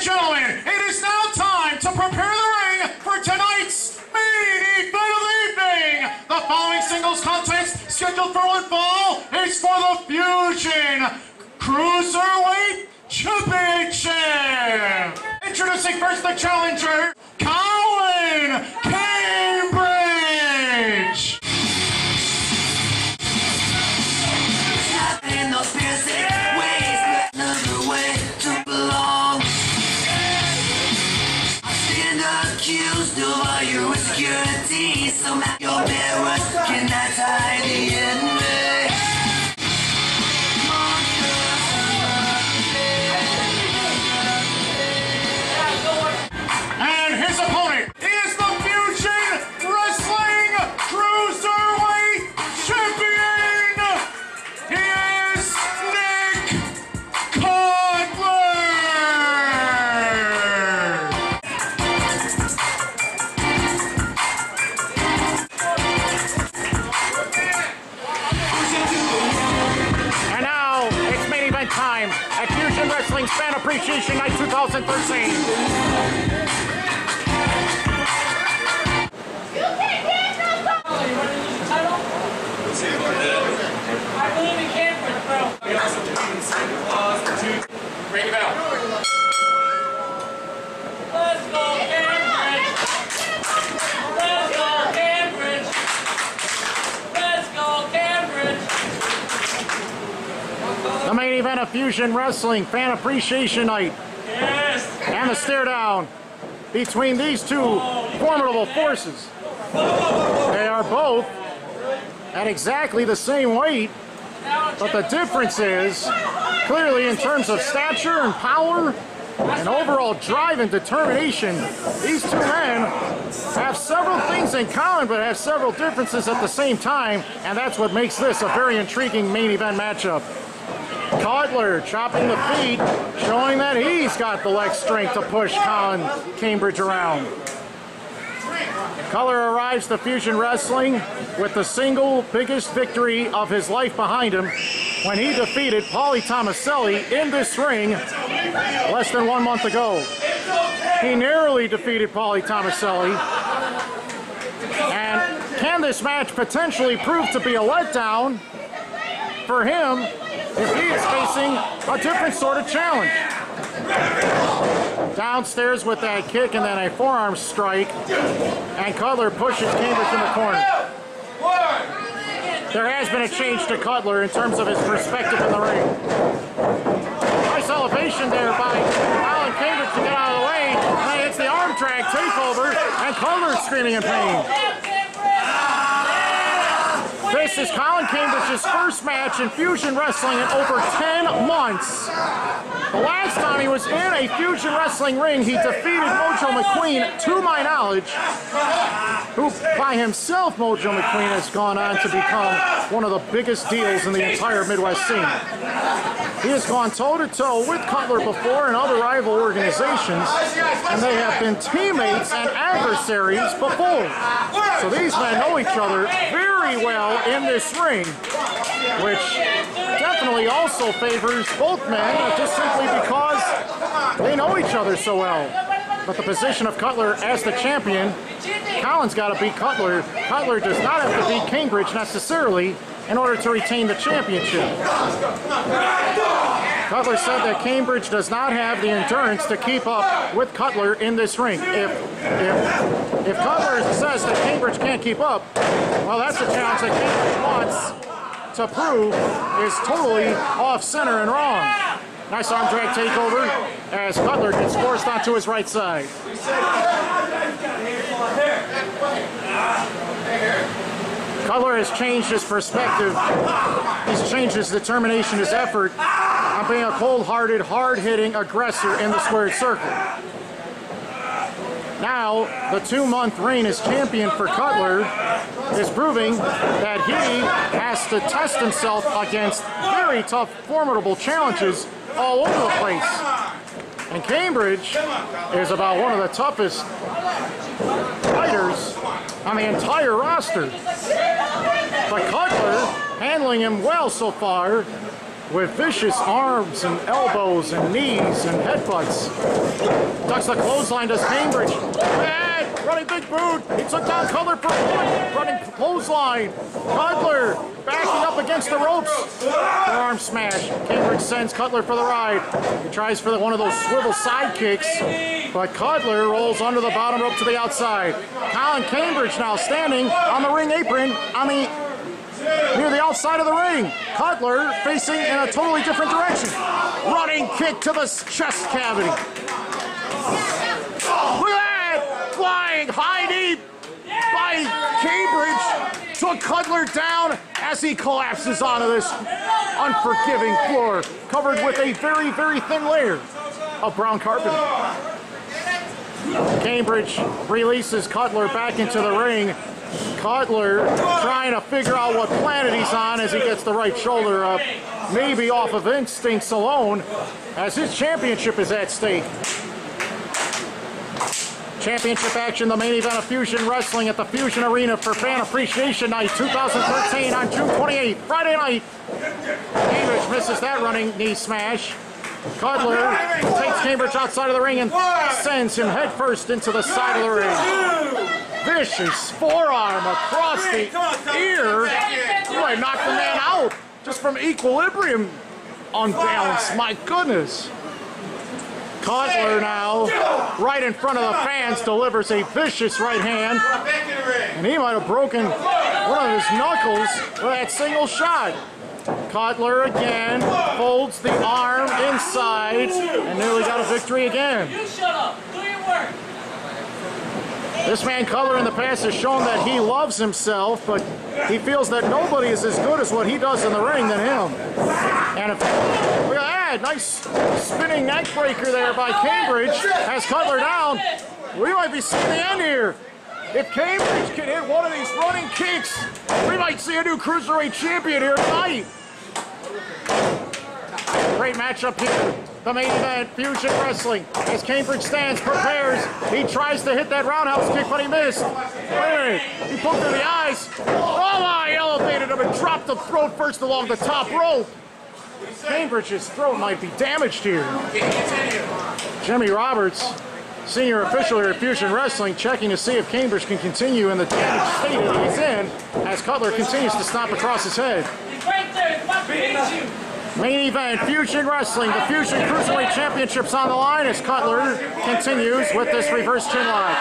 and gentlemen, it is now time to prepare the ring for tonight's main event of the evening. The following singles contest scheduled for one fall is for the Fusion Cruiserweight Championship. Introducing first the challenger, Colin Cambridge. Accused of all your insecurity, somehow your mirrors cannot hide the enemy. And his opponent is the Fusion Wrestling Cruiserweight Champion. He is Cutler. Time at Fusion Wrestling's Fan Appreciation Night 2013. I believe in Cambridge, bro. Ring it out. Let's go, Cambridge. Let's go, Cambridge. Let's go, Cambridge. The main event of Fusion Wrestling Fan Appreciation Night. Yes. And the stare down between these two formidable forces. They are both at exactly the same weight, but the difference is clearly in terms of stature and power and overall drive and determination. These two men have several things in common, but have several differences at the same time, and that's what makes this a very intriguing main event matchup. Cutler chopping the feet, showing that he's got the leg strength to push Colin Cambridge around. Cutler arrives to Fusion Wrestling with the single biggest victory of his life behind him when he defeated Paulie Tomaselli in this ring less than 1 month ago. He narrowly defeated Paulie Tomaselli. And can this match potentially prove to be a letdown for him if he is facing a different sort of challenge? Downstairs with that kick and then a forearm strike, and Cutler pushes Cambridge in the corner. There has been a change to Cutler in terms of his perspective in the ring. Nice elevation there by Colin Cambridge to get out of the way, and then it's the arm drag takeover, and Cutler screaming in pain. This is Colin Cambridge's first match in Fusion Wrestling in over 10 months. The last time he was in a Fusion Wrestling ring, he defeated Mojo McQueen, to my knowledge, who by himself, Mojo McQueen, has gone on to become one of the biggest deals in the entire Midwest scene. He has gone toe-to-toe with Cutler before in other rival organizations, and they have been teammates and adversaries before. So these men know each other very well in this ring, which definitely also favors both men just simply because they know each other so well. But the position of Cutler as the champion, Colin's got to beat Cutler. Cutler does not have to beat Cambridge necessarily in order to retain the championship. Cutler said that Cambridge does not have the endurance to keep up with Cutler in this ring. If Cutler says that Cambridge can't keep up, well, that's a challenge that Cambridge wants to prove is totally off-center and wrong. Nice arm drag takeover as Cutler gets forced onto his right side. Cutler has changed his perspective. He's changed his determination, his effort on being a cold-hearted, hard-hitting aggressor in the squared circle. Now, the 2-month reign as champion for Cutler is proving that he has to test himself against very tough, formidable challenges all over the place. And Cambridge is about one of the toughest fighters on the entire roster. But Cutler handling him well so far with vicious arms and elbows and knees and headbutts. Ducks the clothesline, does Cambridge. And running big boot. He took down Cutler for one. Running clothesline. Cutler backing up against the ropes. Arm smash. Cambridge sends Cutler for the ride. He tries for one of those swivel side kicks, but Cutler rolls under the bottom rope to the outside. Colin Cambridge now standing on the ring apron near the outside of the ring. Cutler facing in a totally different direction. Running kick to the chest cavity. Look at that! Flying high knee by Cambridge took Cutler down as he collapses onto this unforgiving floor, covered with a very, very thin layer of brown carpeting. Cambridge releases Cutler back into the ring. Cutler trying to figure out what planet he's on as he gets the right shoulder up, maybe off of instincts alone, as his championship is at stake. Championship action, the main event of Fusion Wrestling at the Fusion Arena for Fan Appreciation Night 2013 on June 28th, Friday night. Cambridge misses that running knee smash. Cutler takes Cambridge outside of the ring and sends him headfirst into the side of the ring. Vicious forearm across the ear. Boy, knocked the man out just from equilibrium unbalance. My goodness. Cutler now, right in front of the fans, delivers a vicious right hand. And he might have broken one of his knuckles with that single shot. Cutler again folds the arm inside and nearly got a victory again. You shut up. Do your work. This man Cutler in the past has shown that he loves himself, but he feels that nobody is as good as what he does in the ring than him. And if, look at that, nice spinning neck breaker there by Cambridge. Has Cutler down. We might be seeing the end here. If Cambridge can hit one of these running kicks, we might see a new Cruiserweight champion here tonight. Great matchup here. The main event, Fusion Wrestling. As Cambridge stands, prepares. He tries to hit that roundhouse kick, but he missed. Wait a minute. He poked through the eyes. Oh my, elevated him and dropped the throat first along the top rope. Cambridge's throat might be damaged here. Jimmy Roberts, senior official here at Fusion Wrestling, checking to see if Cambridge can continue in the damaged state that he's in, as Cutler continues to stomp across his head. He's right there. He's about to hit you. Main event, Fusion Wrestling. The Fusion Cruiserweight Championship's on the line as Cutler continues with this reverse chin lock.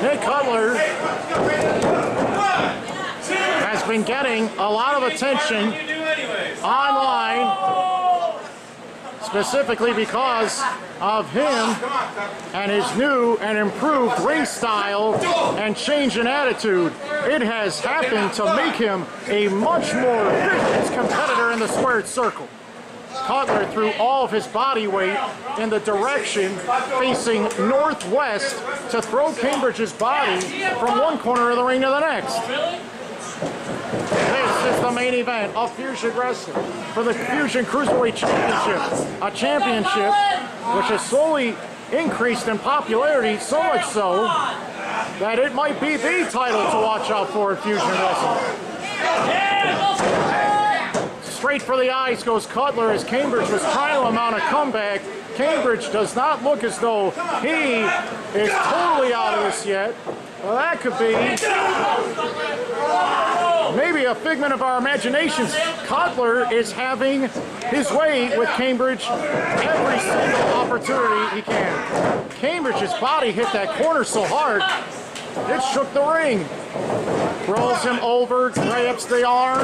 Nick Cutler has been getting a lot of attention online, specifically because of him and his new and improved ring style and change in attitude. It has happened to make him a much more vicious competitor in the squared circle. Cutler threw all of his body weight in the direction facing northwest to throw Cambridge's body from one corner of the ring to the next. This is the main event of Fusion Wrestling for the Fusion Cruiserweight Championship. A championship which has slowly increased in popularity, so much so that it might be the title to watch out for in Fusion Wrestling. Straight for the eyes goes Cutler as Cambridge was trying to mount a comeback. Cambridge does not look as though he is totally out of this yet. Well, that could be maybe a figment of our imaginations. Cutler is having his way with Cambridge every single opportunity he can. Cambridge's body hit that corner so hard, it shook the ring. Rolls him over, grabs the arm.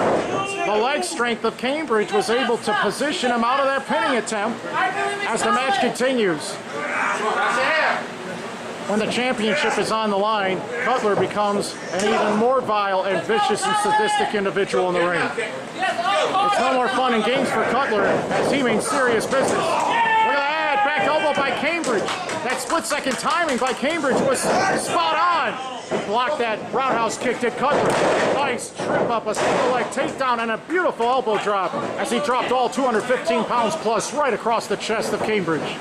The leg strength of Cambridge was able to position him out of that pinning attempt as the match continues. When the championship is on the line, Cutler becomes an even more vile and vicious and sadistic individual in the ring. It's no more fun and games for Cutler as he means serious business. Look at that, back elbow by Cambridge. That split-second timing by Cambridge was spot on. He blocked that roundhouse kick to Cutler. Nice trip up, a single leg takedown, and a beautiful elbow drop as he dropped all 215 pounds plus right across the chest of Cambridge.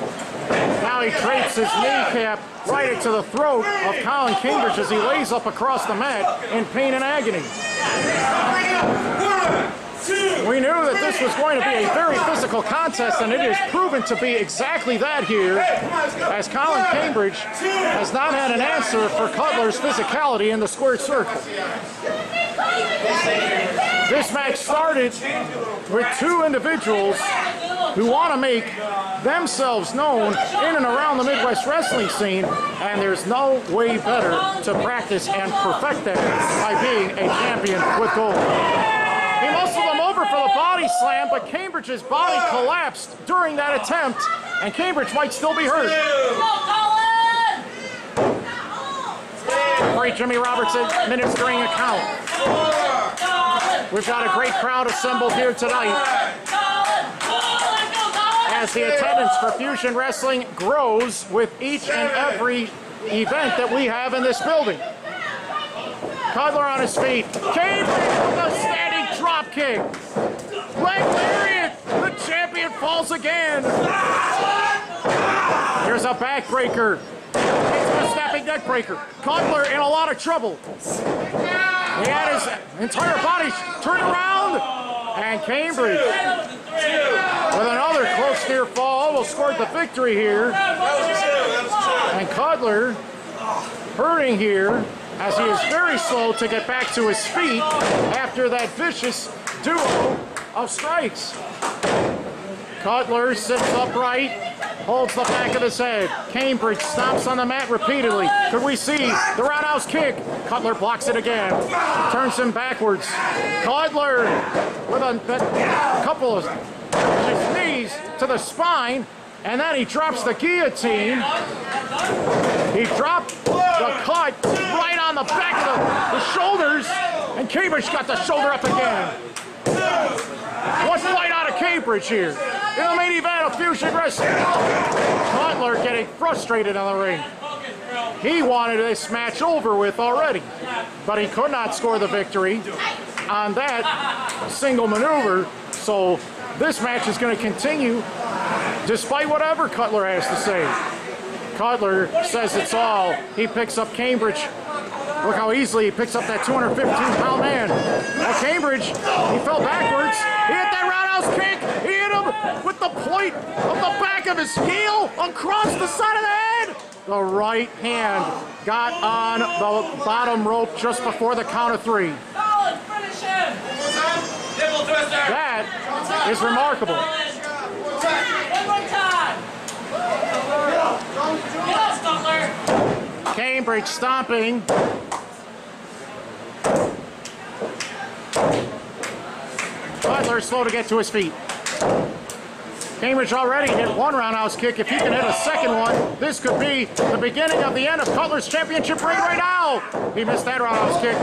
Now he drapes his kneecap right into the throat of Colin Cambridge as he lays up across the mat in pain and agony. We knew that this was going to be a very physical contest, and it is proven to be exactly that here, as Colin Cambridge has not had an answer for Cutler's physicality in the squared circle. This match started with two individuals who want to make themselves known in and around the Midwest wrestling scene, and there's no way better to practice and perfect that by being a champion with gold. He muscled him over for the body slam, but Cambridge's body collapsed during that attempt, and Cambridge might still be hurt. Referee Jimmy Roberts administering a count. We've got a great crowd assembled here tonight as the attendance for Fusion Wrestling grows with each and every event that we have in this building. Cutler on his feet. Cambridge with a standing drop kick. Leg lariat. The champion falls again. Here's a backbreaker. Into a snapping neck breaker. Cutler in a lot of trouble. He had his entire body turned around. And Cambridge with another close near fall almost scored the victory here. And Cutler hurting here, as he is very slow to get back to his feet after that vicious duo of strikes. Cutler sits upright, holds the back of his head. Cambridge stomps on the mat repeatedly. Could we see the roundhouse kick? Cutler blocks it again, turns him backwards. Cutler with a couple of his knees to the spine, and then he drops the guillotine. He dropped the cut right on the back of the shoulders, and Cambridge got the shoulder up again. One fight out of Cambridge here in the main event of Fusion Wrestling. Cutler getting frustrated in the ring. He wanted this match over with already, but he could not score the victory on that single maneuver, so this match is going to continue despite whatever Cutler has to say. Cutler says it's all. He picks up Cambridge. Look how easily he picks up that 215-pound man. Now Cambridge, he fell backwards. He hit that roundhouse kick. He hit him with the point of the back of his heel across the side of the head. The right hand got on the bottom rope just before the count of three. That is remarkable. Cambridge stomping. Cutler slow to get to his feet. Cambridge already hit one roundhouse kick. If he can hit a second one, this could be the beginning of the end of Cutler's championship reign right now. He missed that roundhouse kick.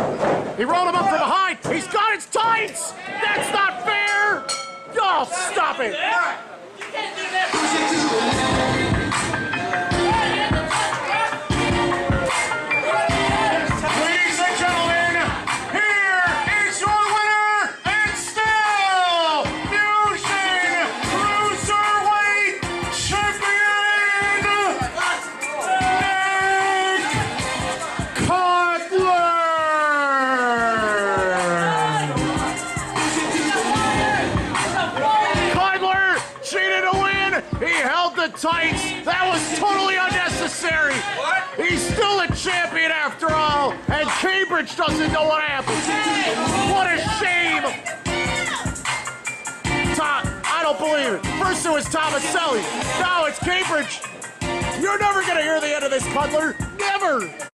He rolled him up from behind. He's got his tights. That's not fair. Oh, stop it. You can't do that. Tights. That was totally unnecessary. What? He's still a champion after all, and Cambridge doesn't know what happened. What a shame. I don't believe it. First it was Tomaselli. Now it's Cambridge. You're never going to hear the end of this, Cutler. Never.